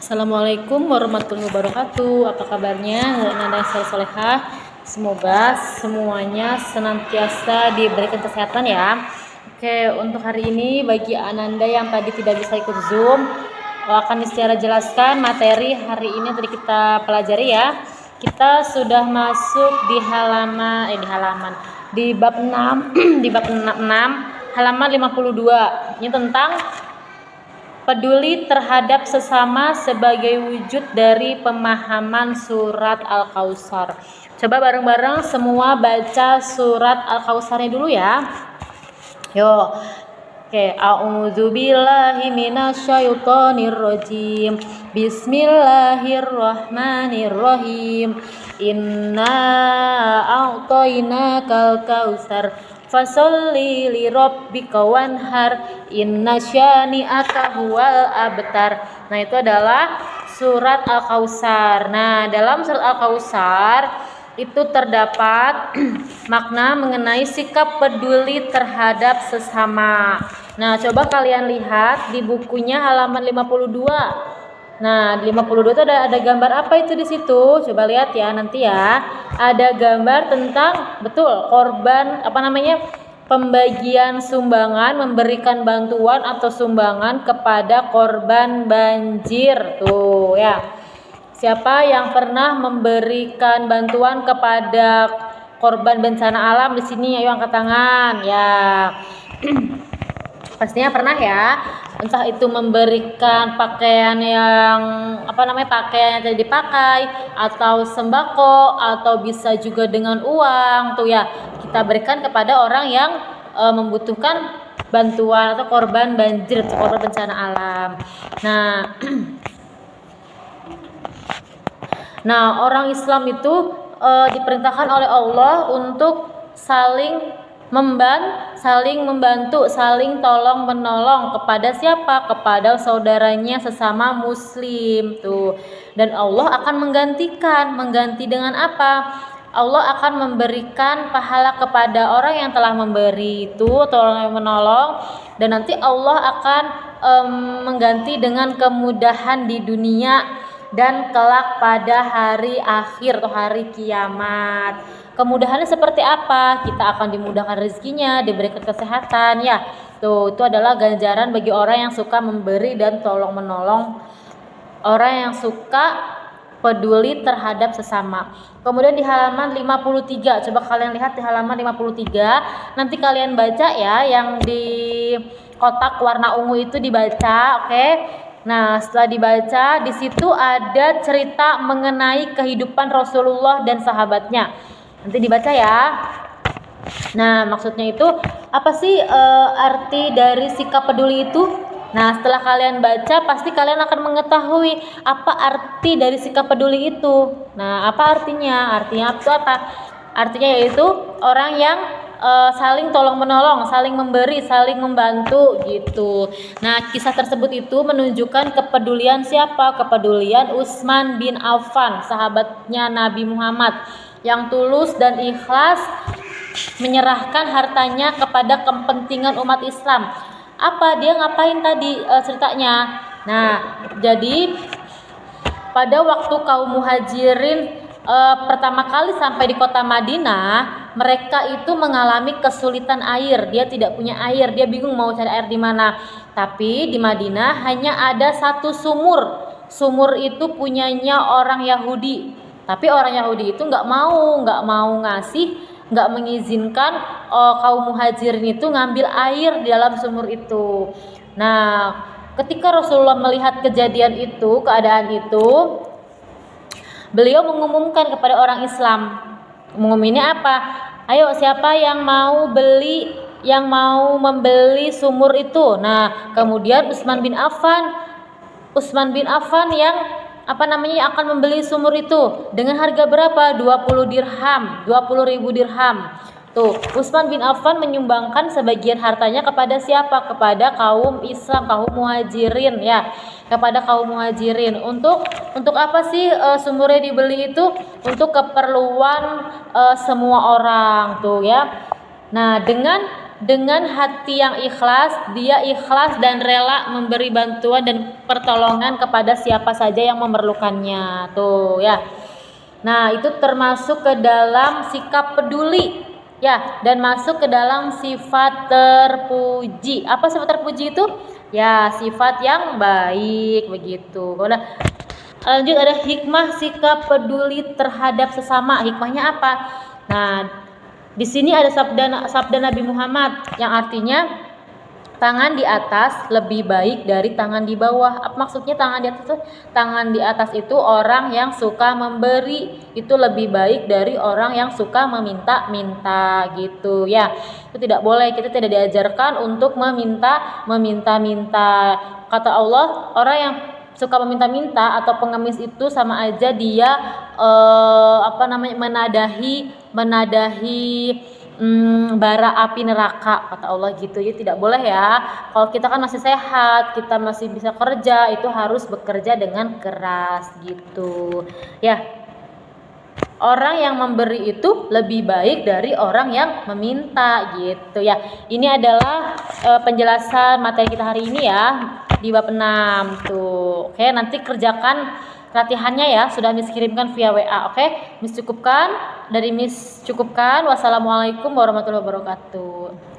Assalamualaikum warahmatullahi wabarakatuh. Apa kabarnya Nanda Solehah? Semoga semuanya senantiasa diberikan kesehatan ya. Oke, untuk hari ini bagi Ananda yang tadi tidak bisa ikut Zoom, akan secara jelaskan materi hari ini tadi kita pelajari ya. Kita sudah masuk di bab 6 di bab 6 halaman 52. Ini tentang peduli terhadap sesama sebagai wujud dari pemahaman surat Al-Kautsar. Coba bareng-bareng semua baca surat Al-Kautsarnya dulu ya. Yo. Oke, a'udzubillahi minasyaitonir rajim. Bismillahirrahmanirrahim. Inna a'tainakal kautsar fasolli li rabbika wanhar inna syani'aka huwal abtar. Nah, itu adalah surat Al-Kautsar. Nah, dalam surat Al-Kautsar itu terdapat makna mengenai sikap peduli terhadap sesama. Nah, coba kalian lihat di bukunya halaman 52. Nah, di 52 itu ada gambar apa itu di situ? Coba lihat ya nanti ya. Ada gambar tentang korban pembagian sumbangan, memberikan bantuan atau sumbangan kepada korban banjir. Tuh ya. Siapa yang pernah memberikan bantuan kepada korban bencana alam di sini? Ayo angkat tangan ya. Pastinya pernah ya. Entah itu memberikan pakaian yang pakaian yang tidak dipakai, atau sembako, atau bisa juga dengan uang tuh ya. Kita berikan kepada orang yang membutuhkan bantuan atau korban banjir atau korban bencana alam. Nah, orang Islam itu diperintahkan oleh Allah untuk saling membantu, saling tolong menolong kepada siapa? Kepada saudaranya sesama muslim tuh. Dan Allah akan mengganti dengan apa? Allah akan memberikan pahala kepada orang yang telah memberi itu atau orang yang menolong, dan nanti Allah akan mengganti dengan kemudahan di dunia dan kelak pada hari akhir atau hari kiamat. Kemudahannya seperti apa? Kita akan dimudahkan rezekinya, diberikan kesehatan ya. Tuh, itu adalah ganjaran bagi orang yang suka memberi dan tolong menolong, orang yang suka peduli terhadap sesama. Kemudian di halaman 53, coba kalian lihat di halaman 53. Nanti kalian baca ya, yang di kotak warna ungu itu dibaca, oke? Nah, setelah dibaca, di situ ada cerita mengenai kehidupan Rasulullah dan sahabatnya. Nanti dibaca ya. Nah, maksudnya itu apa sih arti dari sikap peduli itu? Nah, setelah kalian baca, pasti kalian akan mengetahui apa arti dari sikap peduli itu. Nah, apa artinya? Artinya itu apa? Artinya yaitu orang yang saling tolong menolong, saling memberi, saling membantu gitu. Nah, kisah tersebut itu menunjukkan kepedulian siapa? Kepedulian Utsman bin Affan, sahabatnya Nabi Muhammad, yang tulus dan ikhlas menyerahkan hartanya kepada kepentingan umat Islam. Apa dia ngapain tadi ceritanya? Nah, jadi pada waktu kaum muhajirin pertama kali sampai di kota Madinah, mereka itu mengalami kesulitan air. Dia tidak punya air, dia bingung mau cari air di mana. Tapi di Madinah hanya ada satu sumur. Sumur itu punyanya orang Yahudi. Tapi orang Yahudi itu nggak mau ngasih, nggak mengizinkan kaum muhajirin itu ngambil air di dalam sumur itu. Nah, ketika Rasulullah melihat kejadian itu, keadaan itu, beliau mengumumkan kepada orang Islam. Mengumuminnya apa? Ayo, siapa yang mau membeli sumur itu? Nah, kemudian Utsman bin Affan yang akan membeli sumur itu dengan harga berapa? 20.000 dirham. Tuh, Utsman bin Affan menyumbangkan sebagian hartanya kepada siapa? Kepada kaum Islam, kaum muhajirin ya. Kepada kaum muhajirin. Untuk apa sih sumurnya dibeli itu? Untuk keperluan semua orang tuh ya. Nah, dengan dengan hati yang ikhlas, dia ikhlas dan rela memberi bantuan dan pertolongan kepada siapa saja yang memerlukannya. Tuh ya. Nah, itu termasuk ke dalam sikap peduli. Ya, dan masuk ke dalam sifat terpuji. Apa sifat terpuji itu? Ya, sifat yang baik begitu. Udah. Lanjut ada hikmah sikap peduli terhadap sesama. Hikmahnya apa? Nah, di sini ada sabda Nabi Muhammad yang artinya tangan di atas lebih baik dari tangan di bawah. Apa maksudnya tangan di atas itu? Tangan di atas itu orang yang suka memberi, itu lebih baik dari orang yang suka meminta-minta gitu ya. Itu tidak boleh, kita tidak diajarkan untuk meminta-minta. Kata Allah, orang yang suka meminta-minta atau pengemis itu sama aja dia menadahi bara api neraka, kata Allah gitu ya. Tidak boleh ya. Kalau kita kan masih sehat, kita masih bisa kerja, itu harus bekerja dengan keras gitu ya. Orang yang memberi itu lebih baik dari orang yang meminta gitu ya. Ini adalah penjelasan materi kita hari ini ya di bab 6 tuh. Oke, nanti kerjakan latihannya ya, sudah Miss kirimkan via WA. Oke, Miss cukupkan. Wassalamualaikum warahmatullahi wabarakatuh.